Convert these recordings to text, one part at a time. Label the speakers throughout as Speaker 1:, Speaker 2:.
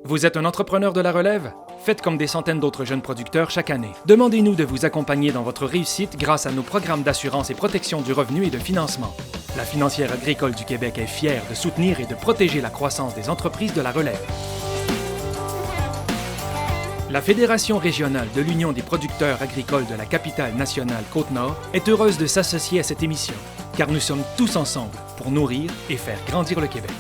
Speaker 1: Vous êtes un entrepreneur de la relève? Faites comme des centaines d'autres jeunes producteurs chaque année. Demandez-nous de vous accompagner dans votre réussite grâce à nos programmes d'assurance et protection du revenu et de financement. La Financière agricole du Québec est fière de soutenir et de protéger la croissance des entreprises de la relève. La Fédération régionale de l'Union des producteurs agricoles de la capitale nationale Côte-Nord est heureuse de s'associer à cette émission, car nous sommes tous ensemble pour nourrir et faire grandir le Québec.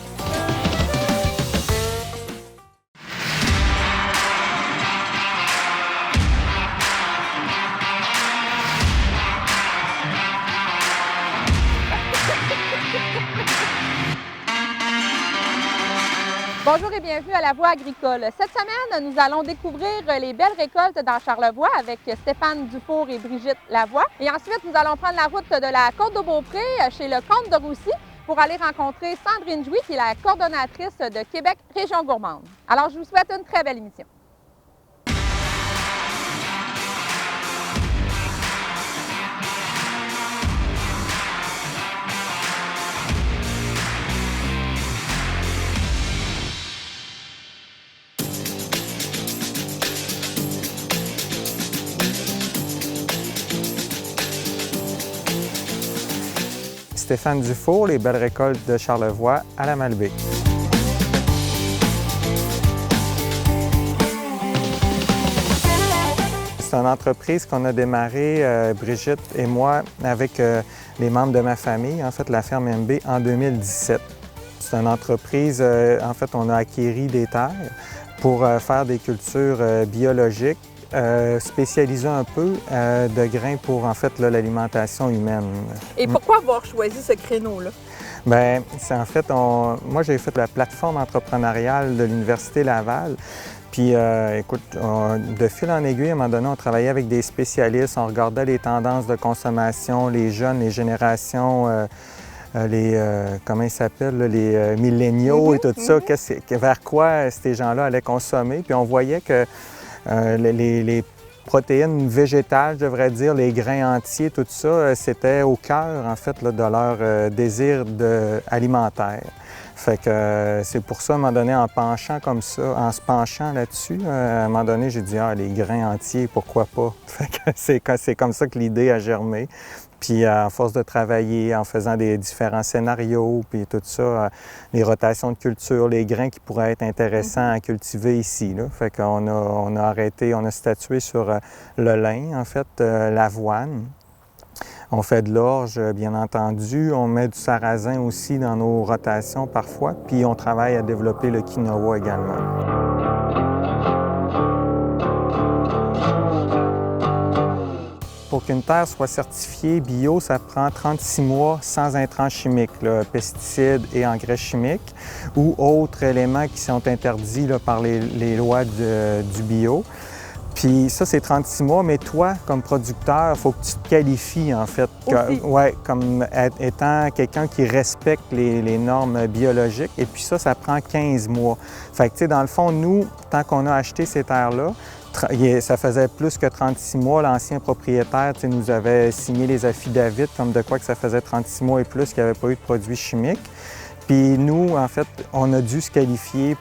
Speaker 2: Bonjour et bienvenue à La Voix agricole. Cette semaine, nous allons découvrir les belles récoltes dans Charlevoix avec Stéphane Dufour et Brigitte Lavoie. Et ensuite, nous allons prendre la route de la Côte-de-Beaupré chez le comte de Roussy pour aller rencontrer Sandrine Jouy, qui est la coordonnatrice de Québec Région Gourmande. Alors, je vous souhaite une très belle émission.
Speaker 3: Stéphane Dufour, les belles récoltes de Charlevoix à la Malbaie. C'est une entreprise qu'on a démarrée, Brigitte et moi, avec les membres de ma famille, en fait la ferme MB, en 2017. C'est une entreprise, en fait, on a acquis des terres pour faire des cultures biologiques, spécialisé un peu de grains pour, en fait, l'alimentation humaine.
Speaker 2: Et pourquoi avoir choisi ce créneau-là?
Speaker 3: Bien, c'est en fait, moi, j'ai fait la plateforme entrepreneuriale de l'Université Laval. Puis, écoute, de fil en aiguille, à un moment donné, on travaillait avec des spécialistes, on regardait les tendances de consommation, les jeunes, les générations, comment ils s'appellent, les milléniaux et tout ça, vers quoi ces gens-là allaient consommer. Puis, on voyait que les protéines végétales, je devrais dire, les grains entiers, tout ça, c'était au cœur, en fait, là, de leur désir alimentaire. Fait que c'est pour ça, à un moment donné, en se penchant là-dessus, à un moment donné, j'ai dit, les grains entiers, pourquoi pas? Fait que c'est comme ça que l'idée a germé. Puis à force de travailler, en faisant des différents scénarios, puis tout ça, les rotations de culture, les grains qui pourraient être intéressants à cultiver ici, là. Fait qu'on on a arrêté, on a statué sur le lin, en fait, l'avoine. On fait de l'orge, bien entendu. On met du sarrasin aussi dans nos rotations parfois. Puis on travaille à développer le quinoa également. Pour qu'une terre soit certifiée bio, ça prend 36 mois sans intrants chimiques, là, pesticides et engrais chimiques ou autres éléments qui sont interdits là, par les lois du bio. Puis ça, c'est 36 mois, mais toi, comme producteur, il faut que tu te qualifies, en fait, comme étant quelqu'un qui respecte les normes biologiques. Et puis ça prend 15 mois. Fait que, tu sais, dans le fond, nous, tant qu'on a acheté ces terres-là, ça faisait plus que 36 mois. L'ancien propriétaire nous avait signé les affidavits comme de quoi que ça faisait 36 mois et plus qu'il n'y avait pas eu de produits chimiques. Puis nous, en fait, on a dû se qualifier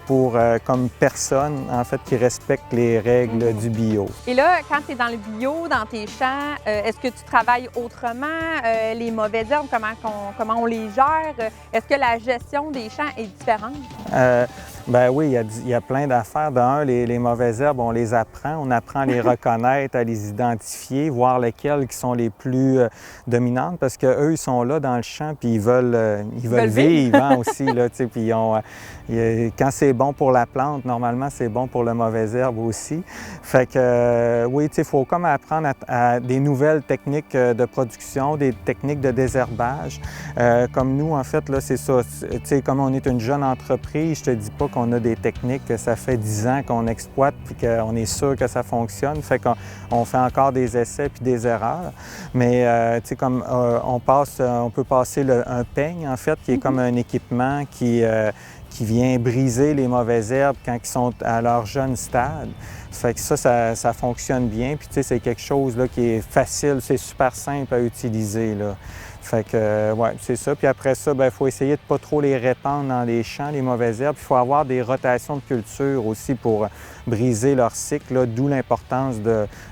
Speaker 3: comme personne, en fait, qui respecte les règles du bio.
Speaker 2: Et là, quand tu es dans le bio, dans tes champs, est-ce que tu travailles autrement? Les mauvaises herbes, comment on les gère? Est-ce que la gestion des champs est différente?
Speaker 3: Ben oui, il y a plein d'affaires. D'un, les mauvaises herbes, on les apprend. On apprend à les reconnaître, à les identifier, voir lesquelles qui sont les plus dominantes, parce qu'eux, ils sont là dans le champ, puis ils veulent vivre aussi. Là, puis quand c'est bon pour la plante, normalement, c'est bon pour le mauvais herbe aussi. Fait que oui, il faut comme apprendre à des nouvelles techniques de production, des techniques de désherbage. Comme nous, en fait, là, c'est ça. Comme on est une jeune entreprise, je te dis pas qu'on a des techniques que ça fait 10 ans qu'on exploite puis qu'on est sûr que ça fonctionne. Fait qu'on fait encore des essais puis des erreurs. Mais comme on peut passer un peigne, en fait, qui est comme un équipement qui vient briser les mauvaises herbes quand ils sont à leur jeune stade. Fait que ça fonctionne bien. Puis c'est quelque chose là, qui est facile, c'est super simple à utiliser, là. Fait que, ouais, c'est ça. Puis après ça, il faut essayer de ne pas trop les répandre dans les champs, les mauvaises herbes. Il faut avoir des rotations de culture aussi pour briser leur cycle, d'où l'importance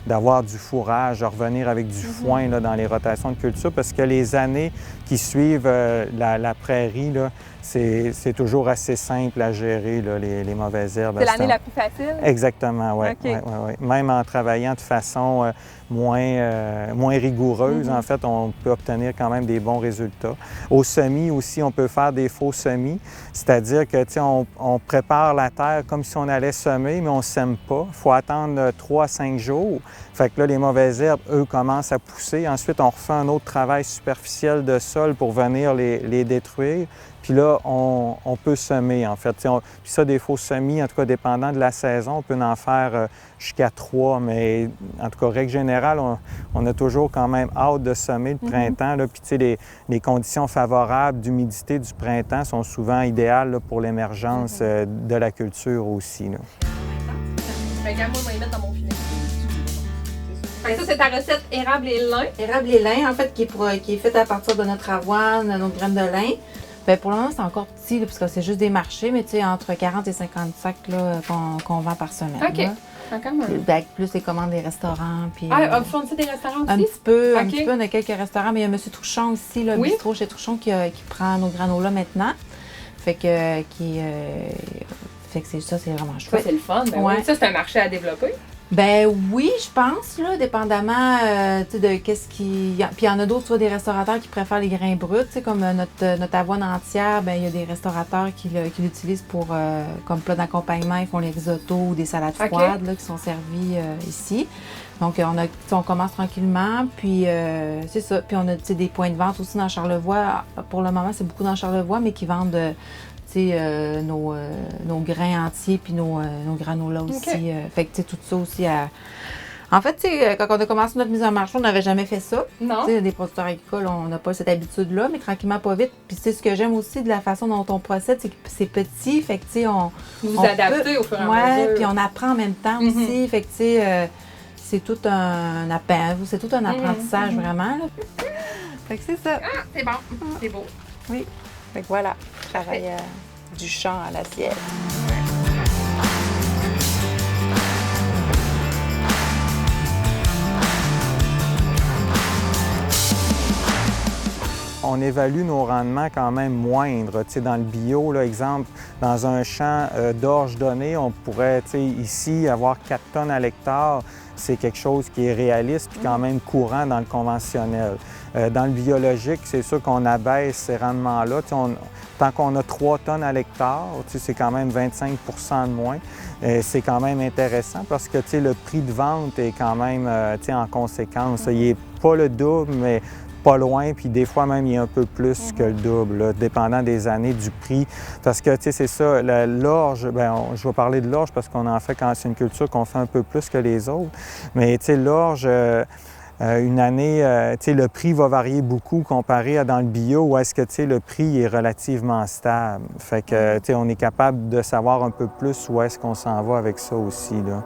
Speaker 3: d'avoir du fourrage, de revenir avec du foin là, dans les rotations de culture, parce que les années qui suivent la prairie, c'est toujours assez simple à gérer, là, les mauvaises herbes.
Speaker 2: C'est l'année la plus facile?
Speaker 3: Exactement, oui.
Speaker 2: Okay.
Speaker 3: Ouais. Même en travaillant de façon moins rigoureuse, en fait, on peut obtenir quand même des bons résultats. Au semis aussi, on peut faire des faux semis, c'est-à-dire que, tu sais, on prépare la terre comme si on allait semer, mais on ne sème pas. Il faut attendre 3 à 5 jours. Fait que là, les mauvaises herbes, eux, commencent à pousser. Ensuite, on refait un autre travail superficiel de sol pour venir les détruire. Puis là, on peut semer, en fait. Puis ça, des faux semis, en tout cas, dépendant de la saison, on peut en faire jusqu'à 3. Mais en tout cas, règle générale, on a toujours quand même hâte de semer le printemps. Là. Puis tu sais, les conditions favorables d'humidité du printemps sont souvent idéales là, pour l'émergence de la culture aussi. Là.
Speaker 2: Regarde, moi, je vais les mettre dans mon filet. Ça, c'est ta recette érable et lin.
Speaker 4: Érable et lin, en fait, qui est faite à partir de notre avoine, nos graines de lin. Bien, pour le moment, c'est encore petit, là, parce que c'est juste des marchés, mais tu sais, entre 40 et 50 sacs qu'on vend par semaine.
Speaker 2: OK. Quand même.
Speaker 4: Plus les commandes des restaurants. Puis,
Speaker 2: vous fournissez des restaurants aussi?
Speaker 4: Un petit peu. On a quelques restaurants, mais il y a M. Trouchon aussi, le bistrot chez Trouchon, qui prend nos granolas maintenant. Fait que, ça, c'est vraiment chouette.
Speaker 2: Ça, c'est le fun. Oui. Ça, c'est un marché à développer.
Speaker 4: Ben oui, je pense, là, dépendamment de qu'est-ce qui... Puis il y en a d'autres, soit des restaurateurs qui préfèrent les grains bruts, comme notre avoine entière, ben il y a des restaurateurs qui l'utilisent pour comme plat d'accompagnement, ils font les risottos ou des salades froides là, qui sont servies ici. Donc on commence tranquillement, puis c'est ça. Puis on a des points de vente aussi dans Charlevoix. Pour le moment, c'est beaucoup dans Charlevoix, mais qui vendent... nos grains entiers puis nos granolas aussi. Fait que tout ça aussi à... En fait, quand on a commencé notre mise en marché, on n'avait jamais fait ça.
Speaker 2: Non.
Speaker 4: Des producteurs agricoles, on n'a pas cette habitude-là, mais tranquillement, pas vite. Puis ce que j'aime aussi de la façon dont on procède, c'est que c'est petit. Fait que
Speaker 2: vous adaptez au fur et à mesure.
Speaker 4: Oui, puis on apprend en même temps aussi. Fait que c'est tout un apprentissage vraiment. Là. Fait que c'est ça.
Speaker 2: Ah, c'est bon. C'est beau.
Speaker 4: Oui. Fait que voilà, je travaille du champ à l'assiette.
Speaker 3: On évalue nos rendements quand même moindres. Tu sais, dans le bio, là, exemple, dans un champ d'orge donné, on pourrait ici avoir 4 tonnes à l'hectare. C'est quelque chose qui est réaliste puis quand même courant dans le conventionnel. Dans le biologique, c'est sûr qu'on abaisse ces rendements-là. Tant qu'on a 3 tonnes à l'hectare, c'est quand même 25 % de moins. C'est quand même intéressant parce que le prix de vente est quand même en conséquence. Il n'est pas le double, mais pas loin, puis des fois même il y a un peu plus que le double, là, dépendant des années, du prix. Parce que, c'est ça, l'orge, je vais parler de l'orge parce qu'on en fait quand c'est une culture qu'on fait un peu plus que les autres. Mais, l'orge, une année, le prix va varier beaucoup comparé à dans le bio où est-ce que, le prix est relativement stable. Fait que, on est capable de savoir un peu plus où est-ce qu'on s'en va avec ça aussi, là.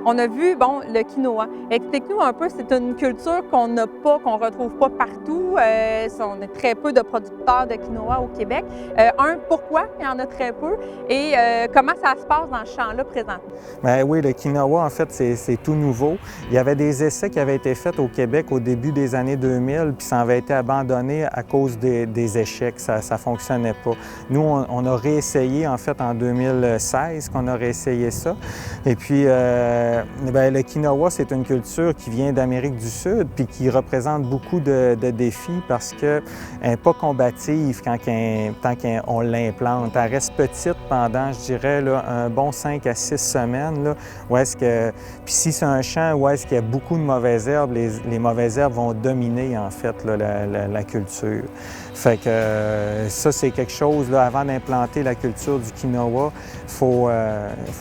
Speaker 2: On a vu, le quinoa. Explique-nous un peu, c'est une culture qu'on n'a pas, qu'on ne retrouve pas partout. On a très peu de producteurs de quinoa au Québec. Pourquoi il y en a très peu? Et comment ça se passe dans ce champ-là présentement?
Speaker 3: Bien oui, le quinoa, en fait, c'est tout nouveau. Il y avait des essais qui avaient été faits au Québec au début des années 2000, puis ça avait été abandonné à cause des échecs. Ça ne fonctionnait pas. Nous, on a réessayé, en fait, en 2016, qu'on a réessayé ça. Et puis, le quinoa, c'est une culture qui vient d'Amérique du Sud puis qui représente beaucoup de défis parce qu'elle n'est pas combative tant qu'on l'implante. Elle reste petite pendant, je dirais, là, un bon 5 à 6 semaines. Là, puis si c'est un champ où est-ce qu'il y a beaucoup de mauvaises herbes, les mauvaises herbes vont dominer, en fait, là, la culture. Fait que ça, c'est quelque chose, là, avant d'implanter la culture du quinoa, il faut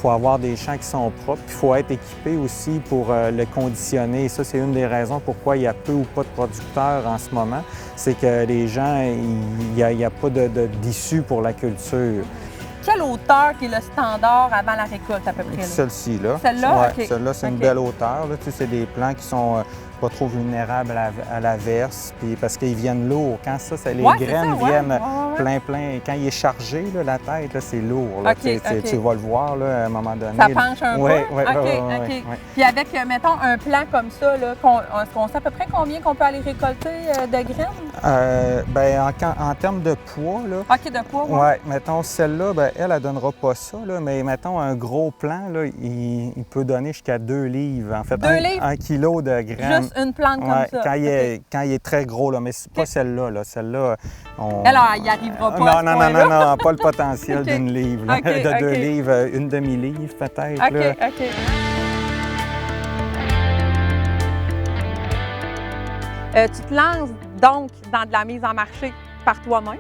Speaker 3: avoir des champs qui sont propres. Il faut être équipé aussi pour le conditionner. Ça, c'est une des raisons pourquoi il y a peu ou pas de producteurs en ce moment. C'est que les gens, il n'y a pas d'issue pour la culture.
Speaker 2: Quelle hauteur qui est le standard avant la récolte à peu près?
Speaker 3: Celle-ci, là.
Speaker 2: Celle-là?
Speaker 3: Ouais,
Speaker 2: OK.
Speaker 3: celle-là, c'est une
Speaker 2: OK.
Speaker 3: belle hauteur. Là. Tu sais, c'est des plants qui sont pas trop vulnérables à la verse, puis parce qu'ils viennent lourds. Quand les
Speaker 2: Ouais, c'est
Speaker 3: graines
Speaker 2: ça, ouais.
Speaker 3: viennent
Speaker 2: Ouais.
Speaker 3: plein, quand il est chargé, là, la tête, là, c'est lourd. Là.
Speaker 2: OK, OK.
Speaker 3: Tu vas le voir là, à un moment donné.
Speaker 2: Ça penche un peu?
Speaker 3: Ouais,
Speaker 2: OK, OK. Puis avec, mettons, un plant comme ça, là, est-ce qu'on sait à peu près combien qu'on peut aller récolter de graines?
Speaker 3: Ben, en termes de poids, là,
Speaker 2: OK, de poids, ouais.
Speaker 3: ouais, mettons, celle-là, ben, elle ne donnera pas ça, là, mais mettons, un gros plant, là, il peut donner jusqu'à 2 livres. En fait,
Speaker 2: 2 livres?
Speaker 3: 1 kilo de graines.
Speaker 2: Juste une plante comme
Speaker 3: Ouais,
Speaker 2: ça?
Speaker 3: quand il est très gros, là, mais c'est pas celle-là. Là. Celle-là,
Speaker 2: Elle n'y arrivera pas à ce
Speaker 3: non,
Speaker 2: point-là.
Speaker 3: non, pas le potentiel
Speaker 2: OK.
Speaker 3: d'une livre. Là.
Speaker 2: OK,
Speaker 3: de 2
Speaker 2: OK.
Speaker 3: livres, une demi-livre peut-être.
Speaker 2: OK,
Speaker 3: là.
Speaker 2: OK. Tu te lances donc dans de la mise en marché par toi-même.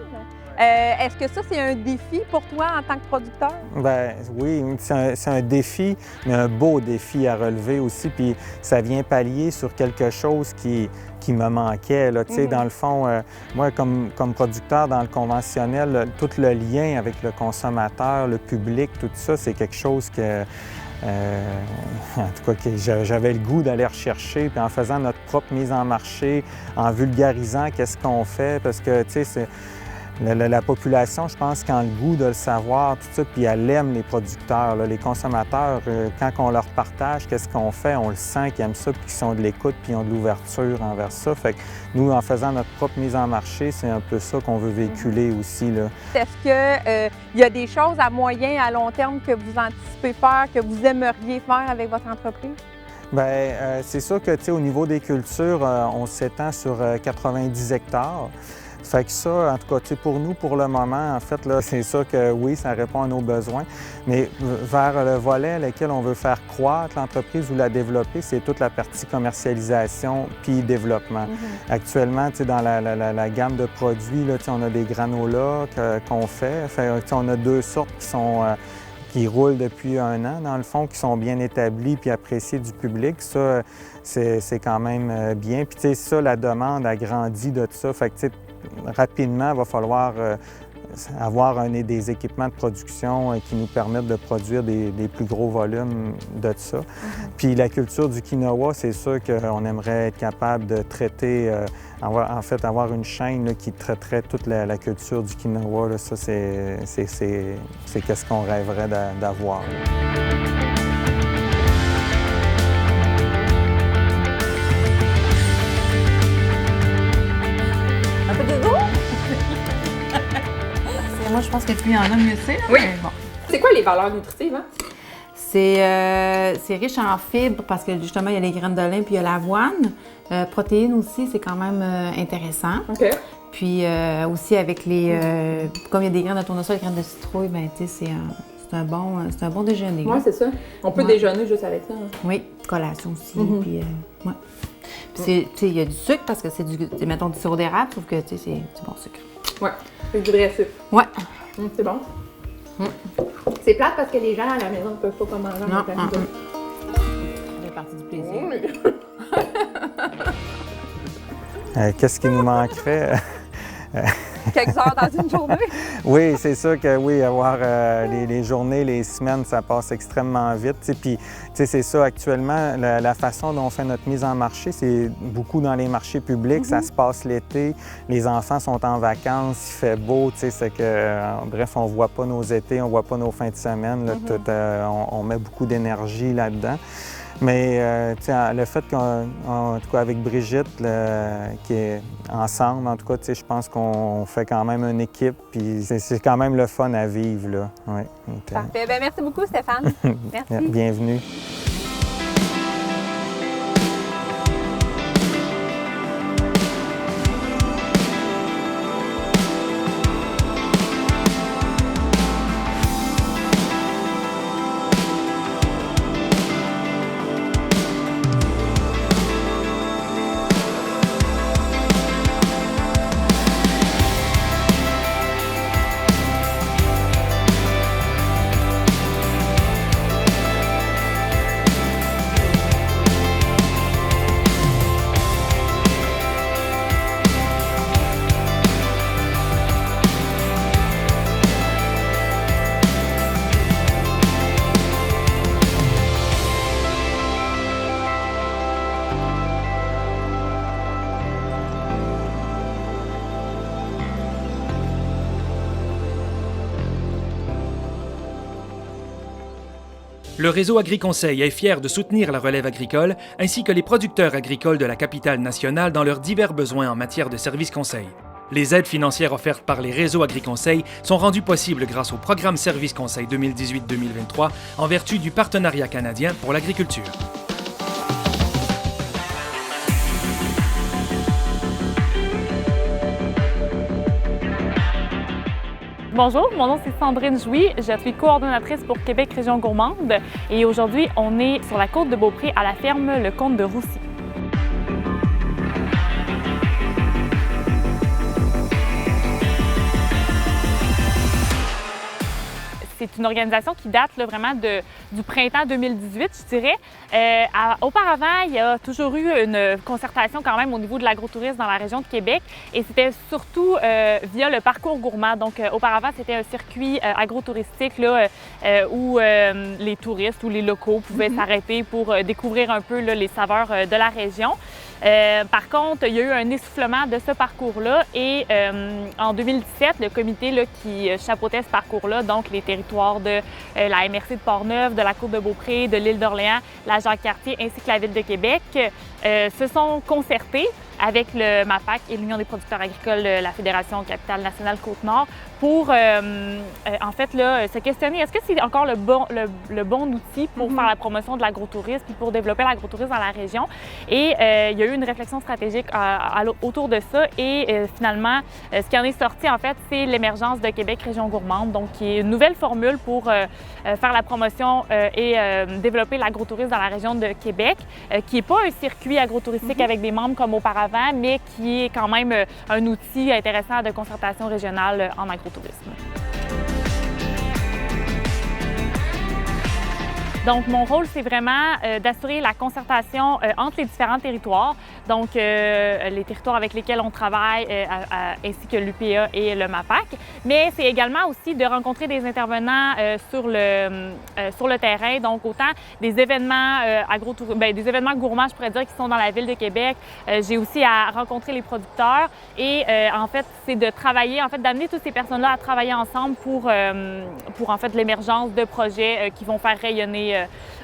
Speaker 2: Est-ce que ça, c'est un défi pour toi en tant que producteur?
Speaker 3: Ben oui, c'est un défi, mais un beau défi à relever aussi. Puis ça vient pallier sur quelque chose qui me manquait. Là. Tu sais, dans le fond, moi, comme producteur dans le conventionnel, tout le lien avec le consommateur, le public, tout ça, c'est quelque chose que... en tout cas, que j'avais le goût d'aller rechercher, puis en faisant notre propre mise en marché, en vulgarisant qu'est-ce qu'on fait, parce que, tu sais, c'est... La population, je pense, qu'en le goût de le savoir, tout ça, puis elle aime les producteurs, là, les consommateurs. Quand on leur partage qu'est-ce qu'on fait, on le sent qu'ils aiment ça, puis qu'ils sont de l'écoute, puis ils ont de l'ouverture envers ça. Fait que nous, en faisant notre propre mise en marché, c'est un peu ça qu'on veut véhiculer aussi, là.
Speaker 2: Est-ce qu'il y a des choses à moyen, à long terme que vous anticipez faire, que vous aimeriez faire avec votre entreprise?
Speaker 3: Bien, c'est sûr que, tu sais, au niveau des cultures, on s'étend sur 90 hectares. Fait que ça, en tout cas, tu sais, pour nous, pour le moment, en fait, là, c'est sûr que oui, ça répond à nos besoins. Mais vers le volet lequel on veut faire croître l'entreprise ou la développer, c'est toute la partie commercialisation puis développement. Actuellement, tu sais, dans la gamme de produits, là, tu sais, on a des granolas qu'on fait. Tu sais, on a 2 sortes qui roulent depuis 1 an, dans le fond, qui sont bien établis puis appréciés du public. Ça, c'est quand même bien. Puis, tu sais, ça, la demande a grandi de ça. Fait que, tu sais, rapidement, il va falloir avoir des équipements de production qui nous permettent de produire des plus gros volumes de ça. Puis la culture du quinoa, c'est sûr qu'on aimerait être capable de traiter, en fait, avoir une chaîne là, qui traiterait toute la culture du quinoa. Là. Ça, c'est qu'est-ce qu'on rêverait d'avoir.
Speaker 4: Un peu de goût? Moi, je pense que plus il y en a, mieux c'est.
Speaker 2: Oui.
Speaker 4: Mais bon.
Speaker 2: C'est quoi les valeurs nutritives, hein?
Speaker 4: C'est riche en fibres parce que justement, il y a les graines de lin puis il y a l'avoine. Protéines aussi, c'est quand même intéressant.
Speaker 2: OK.
Speaker 4: Puis aussi avec les... comme il y a des graines de tournesol, des graines de citrouille, ben tu sais, c'est un bon déjeuner.
Speaker 2: Oui,
Speaker 4: là.
Speaker 2: c'est ça. On peut déjeuner juste avec ça. Hein?
Speaker 4: Oui, collation aussi. Puis, ouais. Puis tu sais, il y a du sucre parce que c'est mettons, du sirop d'érable, sauf que tu sais, c'est du bon sucre.
Speaker 2: Oui, c'est du vrai sucre.
Speaker 4: Ouais.
Speaker 2: C'est bon. C'est plate parce que les gens à la maison ne peuvent pas manger en
Speaker 4: Non,
Speaker 2: même temps.
Speaker 4: Ça fait partie du plaisir.
Speaker 3: Qu'est-ce qui nous manquerait?
Speaker 2: Quelques heures dans une journée.
Speaker 3: Oui, c'est sûr que oui, avoir les journées, les semaines, ça passe extrêmement vite. T'sais. Puis, tu sais, c'est ça actuellement, la façon dont on fait notre mise en marché, c'est beaucoup dans les marchés publics. Ça se passe l'été, les enfants sont en vacances, il fait beau, tu sais, c'est que, bref, on voit pas nos étés, on voit pas nos fins de semaine. Là, on met beaucoup d'énergie là-dedans. Mais le fait en tout cas avec Brigitte, qui est ensemble, en tout cas, je pense qu'on fait quand même une équipe, puis c'est quand même le fun à vivre, là. Ouais.
Speaker 2: Parfait. Bien, merci beaucoup, Stéphane. Merci.
Speaker 3: Bienvenue.
Speaker 1: Le réseau AgriConseil est fier de soutenir la relève agricole ainsi que les producteurs agricoles de la capitale nationale dans leurs divers besoins en matière de services conseils. Les aides financières offertes par les réseaux AgriConseil sont rendues possibles grâce au programme Services Conseil 2018-2023 en vertu du Partenariat canadien pour l'agriculture.
Speaker 5: Bonjour, mon nom c'est Sandrine Jouy, je suis coordonnatrice pour Québec Région Gourmande et aujourd'hui on est sur la côte de Beaupré à la ferme Le Comte de Roussy. C'est une organisation qui date là, vraiment du printemps 2018, je dirais. Auparavant, il y a toujours eu une concertation quand même au niveau de l'agrotourisme dans la région de Québec et c'était surtout via le parcours gourmand. Donc, auparavant, c'était un circuit agrotouristique là, où les touristes ou les locaux pouvaient s'arrêter pour découvrir un peu là, les saveurs de la région. Par contre, il y a eu un essoufflement de ce parcours-là et en 2017, le comité là, qui chapeautait ce parcours-là, donc les territoires de la MRC de Portneuf, de la Côte-de-Beaupré, de l'île d'Orléans, la Jacques-Cartier ainsi que la Ville de Québec, se sont concertés avec le MAPAC et l'Union des producteurs agricoles, la Fédération Capitale Nationale Côte-Nord, pour en fait là, se questionner, est-ce que c'est encore le bon outil pour faire la promotion de l'agrotourisme et pour développer l'agrotourisme dans la région? Et il y a eu une réflexion stratégique autour de ça et finalement, ce qui en est sorti en fait, c'est l'émergence de Québec Région Gourmande, donc qui est une nouvelle formule pour faire la promotion et développer l'agrotourisme dans la région de Québec, qui n'est pas un circuit agrotouristique avec des membres comme auparavant, mais qui est quand même un outil intéressant de concertation régionale en agrotourisme. Donc, mon rôle, c'est vraiment d'assurer la concertation entre les différents territoires, donc les territoires avec lesquels on travaille, ainsi que l'UPA et le MAPAC. Mais c'est également aussi de rencontrer des intervenants sur le terrain, donc autant des événements des événements gourmands, je pourrais dire, qui sont dans la Ville de Québec. J'ai aussi à rencontrer les producteurs et en fait, c'est de travailler, en fait, d'amener toutes ces personnes-là à travailler ensemble pour en fait l'émergence de projets qui vont faire rayonner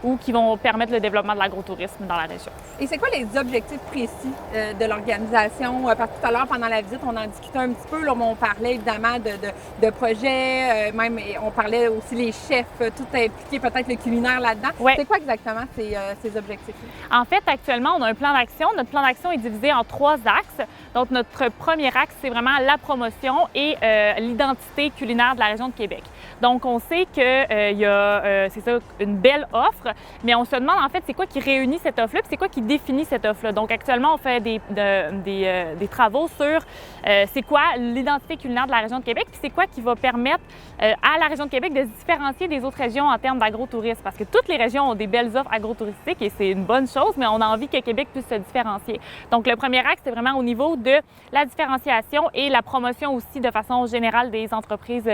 Speaker 5: ou qui vont permettre le développement de l'agrotourisme dans la région.
Speaker 2: Et c'est quoi les objectifs précis de l'organisation? Parce que tout à l'heure, pendant la visite, on en discutait un petit peu. Là, on parlait évidemment de projets, même on parlait aussi les chefs, tout impliqué, peut-être le culinaire là-dedans.
Speaker 5: Ouais.
Speaker 2: C'est quoi exactement ces objectifs-là?
Speaker 5: En fait, actuellement, on a un plan d'action. Notre plan d'action est divisé en 3 axes. Donc, notre premier axe, c'est vraiment la promotion et l'identité culinaire de la région de Québec. Donc, on sait qu'il y a, c'est ça, une belle offre, mais on se demande en fait c'est quoi qui réunit cette offre-là, puis c'est quoi qui définit cette offre-là. Donc actuellement, on fait des travaux sur c'est quoi l'identité culinaire de la région de Québec, puis c'est quoi qui va permettre à la région de Québec de se différencier des autres régions en termes d'agrotourisme, parce que toutes les régions ont des belles offres agrotouristiques et c'est une bonne chose, mais on a envie que Québec puisse se différencier. Donc le premier axe, c'est vraiment au niveau de la différenciation et la promotion aussi de façon générale des entreprises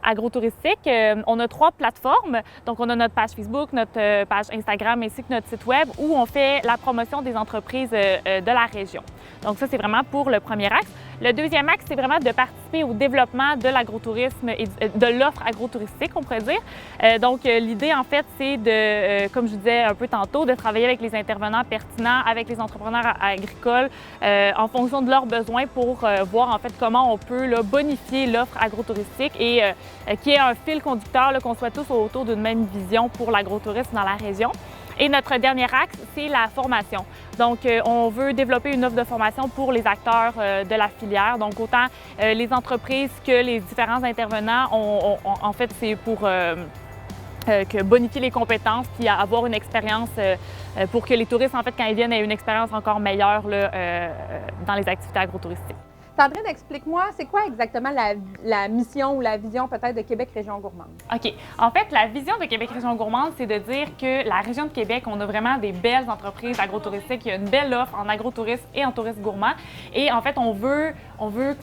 Speaker 5: agrotouristiques. On a 3 plateformes, donc on a notre page Facebook, notre page Instagram ainsi que notre site web où on fait la promotion des entreprises de la région. Donc ça, c'est vraiment pour le premier axe. Le deuxième axe, c'est vraiment de participer au développement de l'agrotourisme et de l'offre agrotouristique, on pourrait dire. Donc l'idée, en fait, c'est de, comme je vous disais un peu tantôt, de travailler avec les intervenants pertinents, avec les entrepreneurs agricoles en fonction de leurs besoins pour voir, en fait, comment on peut là, bonifier l'offre agrotouristique et qu'il y ait un fil conducteur, là, qu'on soit tous autour d'une même vision pour l'agrotourisme dans la région. Et notre dernier axe, c'est la formation. Donc, on veut développer une offre de formation pour les acteurs de la filière. Donc, autant les entreprises que les différents intervenants, en fait, c'est pour que bonifier les compétences puis avoir une expérience pour que les touristes, en fait, quand ils viennent, aient une expérience encore meilleure là, dans les activités agrotouristiques.
Speaker 2: Sandrine, explique-moi, c'est quoi exactement la mission ou la vision peut-être de Québec Région Gourmande?
Speaker 5: OK. En fait, la vision de Québec Région Gourmande, c'est de dire que la région de Québec, on a vraiment des belles entreprises agrotouristiques. Il y a une belle offre en agrotourisme et en tourisme gourmand. Et en fait, on veut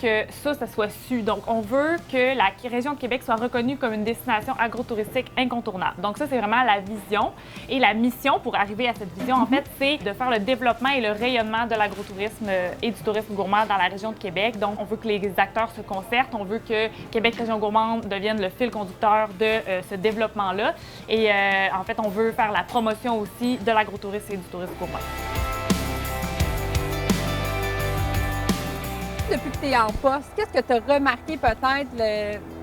Speaker 5: que ça soit su. Donc, on veut que la région de Québec soit reconnue comme une destination agrotouristique incontournable. Donc, ça, c'est vraiment la vision. Et la mission, pour arriver à cette vision, en fait, c'est de faire le développement et le rayonnement de l'agrotourisme et du tourisme gourmand dans la région de Québec. Québec. Donc, on veut que les acteurs se concertent. On veut que Québec Région Gourmande devienne le fil conducteur de ce développement-là. Et en fait, on veut faire la promotion aussi de l'agrotourisme et du tourisme gourmand.
Speaker 2: Depuis que tu es en poste, qu'est-ce que tu as remarqué peut-être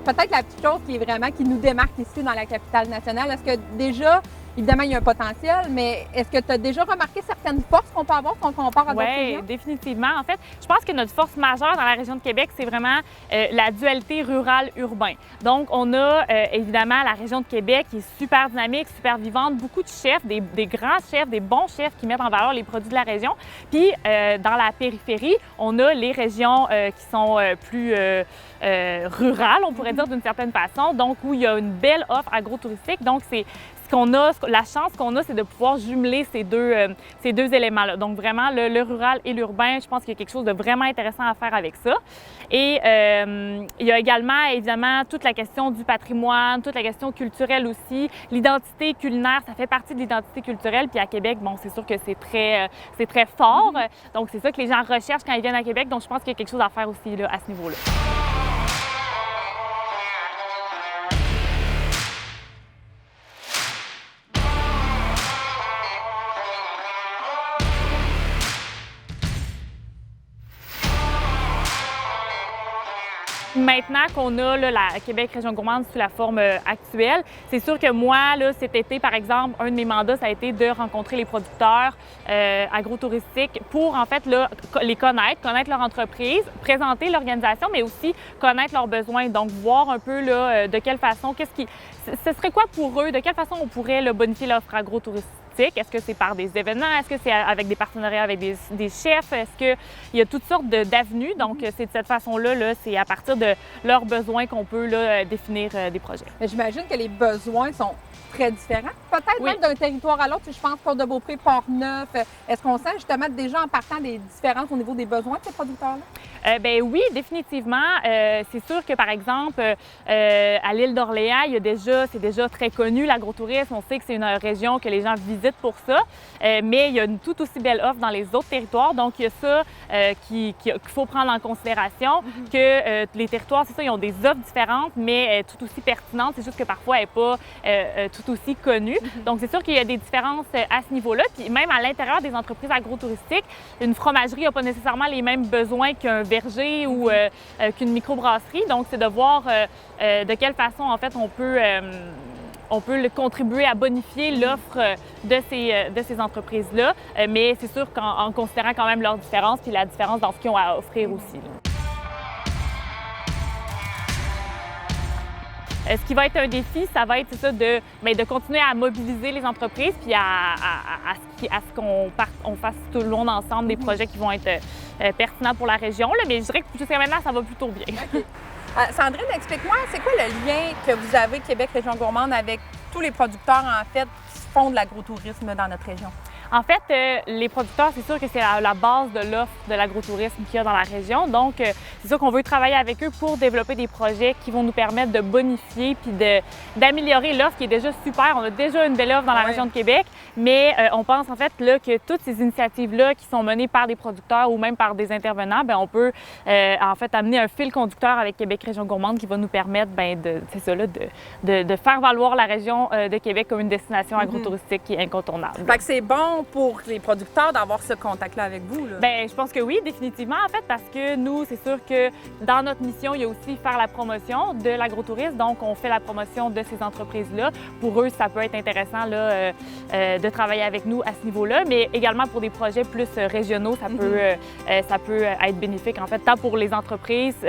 Speaker 2: la petite chose qui nous démarque ici dans la capitale nationale? Est-ce que déjà, évidemment, il y a un potentiel, mais est-ce que tu as déjà remarqué certaines forces qu'on peut avoir si on compare à d'autres régions?
Speaker 5: Oui, définitivement. En fait, je pense que notre force majeure dans la région de Québec, c'est vraiment la dualité rural-urbain. Donc, on a évidemment la région de Québec qui est super dynamique, super vivante, beaucoup de chefs, des grands chefs, des bons chefs qui mettent en valeur les produits de la région. Puis, dans la périphérie, on a les régions qui sont plus rurales, on pourrait dire d'une certaine façon, donc où il y a une belle offre agro-touristique. Donc, la chance qu'on a, c'est de pouvoir jumeler ces deux éléments-là. Donc, vraiment, le rural et l'urbain, je pense qu'il y a quelque chose de vraiment intéressant à faire avec ça. Et il y a également, évidemment, toute la question du patrimoine, toute la question culturelle aussi. L'identité culinaire, ça fait partie de l'identité culturelle. Puis à Québec, bon, c'est sûr que c'est très fort. Donc, c'est ça que les gens recherchent quand ils viennent à Québec. Donc, je pense qu'il y a quelque chose à faire aussi là, à ce niveau-là. Maintenant qu'on a là, la Québec Région Gourmande sous la forme actuelle, c'est sûr que moi, là, cet été, par exemple, un de mes mandats, ça a été de rencontrer les producteurs agrotouristiques pour, en fait, là, les connaître leur entreprise, présenter l'organisation, mais aussi connaître leurs besoins. Donc, voir un peu là, de quelle façon, ce serait quoi pour eux, de quelle façon on pourrait là, bonifier l'offre agrotouristique. Est-ce que c'est par des événements? Est-ce que c'est avec des partenariats avec des chefs? Est-ce qu'il y a toutes sortes d'avenues? Donc, c'est de cette façon-là, là, c'est à partir de leurs besoins qu'on peut là, définir des projets.
Speaker 2: J'imagine que les besoins sont très différents, peut-être
Speaker 5: Oui.
Speaker 2: même d'un territoire à l'autre. Si je pense Côte-de-Beaupré, Port-Neuf, est-ce qu'on sent justement déjà en partant des différences au niveau des besoins de ces producteurs-là?
Speaker 5: Bien oui, définitivement. C'est sûr que, par exemple, à l'île d'Orléans, c'est déjà très connu, l'agrotourisme. On sait que c'est une région que les gens visitent pour ça, mais il y a une tout aussi belle offre dans les autres territoires. Donc, il y a ça qu'il faut prendre en considération, que les territoires, c'est ça, ils ont des offres différentes, mais tout aussi pertinentes. C'est juste que parfois, elle n'est pas tout aussi connue. Donc, c'est sûr qu'il y a des différences à ce niveau-là. Puis même à l'intérieur des entreprises agrotouristiques, une fromagerie n'a pas nécessairement les mêmes besoins qu'un verger ou qu'une microbrasserie. Donc, c'est de voir de quelle façon, en fait, on peut contribuer à bonifier l'offre de ces entreprises-là, mais c'est sûr qu'en considérant quand même leurs différences puis la différence dans ce qu'ils ont à offrir aussi. Là. Ce qui va être un défi, ça va être ça, de continuer à mobiliser les entreprises puis à ce qu'on fasse tout le monde ensemble des projets qui vont être pertinents pour la région. Là, mais je dirais que jusqu'à maintenant, ça va plutôt bien.
Speaker 2: Okay. Sandrine, explique-moi, c'est quoi le lien que vous avez, Québec Région Gourmande, avec tous les producteurs, en fait, qui font de l'agrotourisme dans notre région?
Speaker 5: En fait, les producteurs, c'est sûr que c'est la base de l'offre de l'agrotourisme qu'il y a dans la région. Donc, c'est sûr qu'on veut travailler avec eux pour développer des projets qui vont nous permettre de bonifier puis d'améliorer l'offre qui est déjà super. On a déjà une belle offre dans la région de Québec, mais on pense en fait là, que toutes ces initiatives-là qui sont menées par des producteurs ou même par des intervenants, bien, on peut en fait amener un fil conducteur avec Québec Région Gourmande qui va nous permettre de faire valoir la région de Québec comme une destination agrotouristique qui est incontournable.
Speaker 2: Fait que c'est bon pour les producteurs d'avoir ce contact-là avec vous, là?
Speaker 5: Bien, je pense que oui, définitivement, en fait, parce que nous, c'est sûr que dans notre mission, il y a aussi faire la promotion de l'agrotourisme. Donc, on fait la promotion de ces entreprises-là. Pour eux, ça peut être intéressant là, de travailler avec nous à ce niveau-là, mais également pour des projets plus régionaux, ça peut être bénéfique, en fait, tant pour les entreprises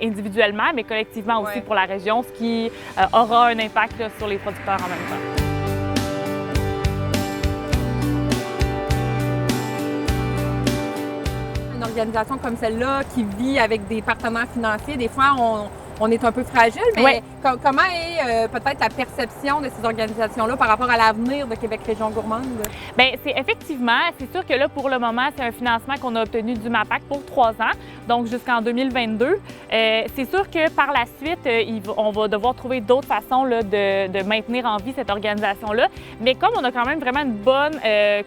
Speaker 5: individuellement, mais collectivement aussi pour la région, ce qui aura un impact là, sur les producteurs en même temps. Une
Speaker 2: organisation comme celle-là qui vit avec des partenaires financiers, des fois, on est un peu fragile, mais
Speaker 5: Ouais.
Speaker 2: comment est peut-être la perception de ces organisations-là par rapport à l'avenir de Québec Région Gourmande?
Speaker 5: Bien, c'est sûr que là, pour le moment, c'est un financement qu'on a obtenu du MAPAC pour 3 ans, donc jusqu'en 2022. C'est sûr que par la suite, on va devoir trouver d'autres façons là, de maintenir en vie cette organisation-là. Mais comme on a quand même vraiment une bonne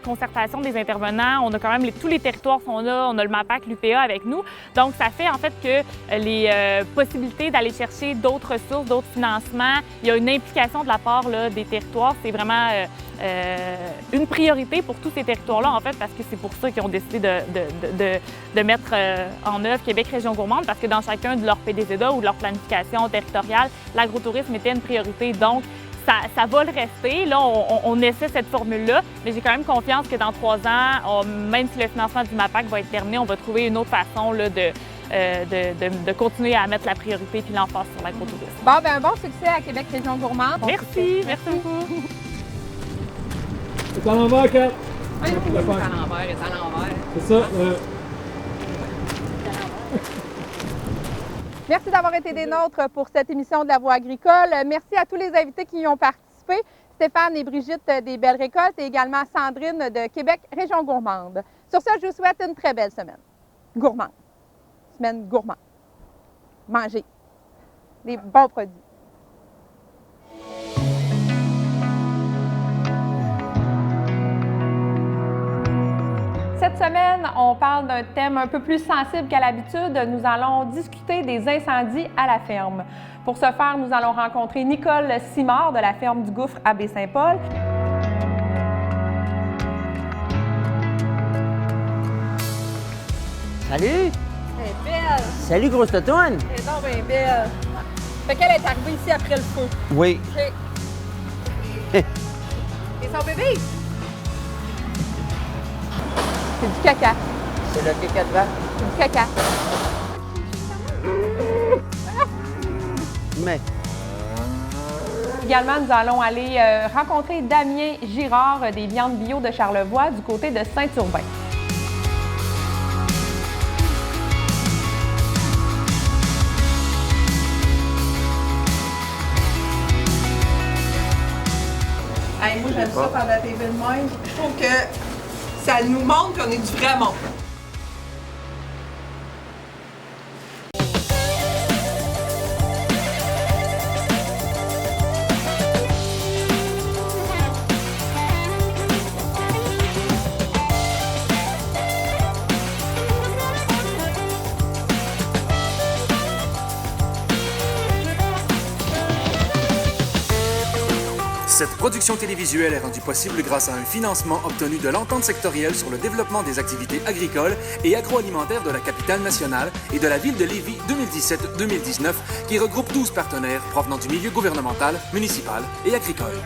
Speaker 5: concertation des intervenants, on a quand même tous les territoires sont là, on a le MAPAC, l'UPA avec nous. Donc, ça fait en fait que les possibilités d'aller chercher d'autres ressources, d'autres financements, il y a une implication de la part là, des territoires. C'est vraiment une priorité pour tous ces territoires-là, en fait, parce que c'est pour ça qu'ils ont décidé de mettre en œuvre Québec Région Gourmande, parce que dans chacun de leurs PDZA ou de leur planification territoriale, l'agrotourisme était une priorité. Donc, ça va le rester. Là, on essaie cette formule-là, mais j'ai quand même confiance que dans 3 ans, même si le financement du MAPAC va être terminé, on va trouver une autre façon là, de continuer à mettre la priorité puis l'emphase sur l'agrotourisme.
Speaker 2: Bon, ben un bon succès à Québec Région Gourmande.
Speaker 5: Merci beaucoup.
Speaker 6: C'est à l'envers, Kat.
Speaker 2: C'est à l'envers,
Speaker 6: C'est ça.
Speaker 2: Merci d'avoir été des nôtres pour cette émission de La Voix agricole. Merci à tous les invités qui y ont participé. Stéphane et Brigitte des Belles Récoltes et également Sandrine de Québec Région Gourmande. Sur ce, je vous souhaite une très belle semaine. Gourmande. Semaine gourmande. Mangez des bons produits. Cette semaine, on parle d'un thème un peu plus sensible qu'à l'habitude. Nous allons discuter des incendies à la ferme. Pour ce faire, nous allons rencontrer Nicole Simard de la ferme du Gouffre à Baie-Saint-Paul.
Speaker 7: Salut!
Speaker 2: Elle est belle!
Speaker 7: Salut, grosse totoune!
Speaker 2: Elle est donc bien belle! Fait qu'elle est arrivée ici après le feu.
Speaker 7: Oui.
Speaker 2: OK. Et son bébé? C'est du caca.
Speaker 7: C'est le caca de vache.
Speaker 2: C'est du caca.
Speaker 7: Mais,
Speaker 2: Également, nous allons aller rencontrer Damien Girard des viandes bio de Charlevoix du côté de Saint-Urbain.
Speaker 8: Hey, moi, j'aime ça faire de la TV de même. Je trouve que ça nous montre qu'on est du vrai monde.
Speaker 1: Cette production télévisuelle est rendue possible grâce à un financement obtenu de l'entente sectorielle sur le développement des activités agricoles et agroalimentaires de la capitale nationale et de la ville de Lévis 2017-2019, qui regroupe 12 partenaires provenant du milieu gouvernemental, municipal et agricole.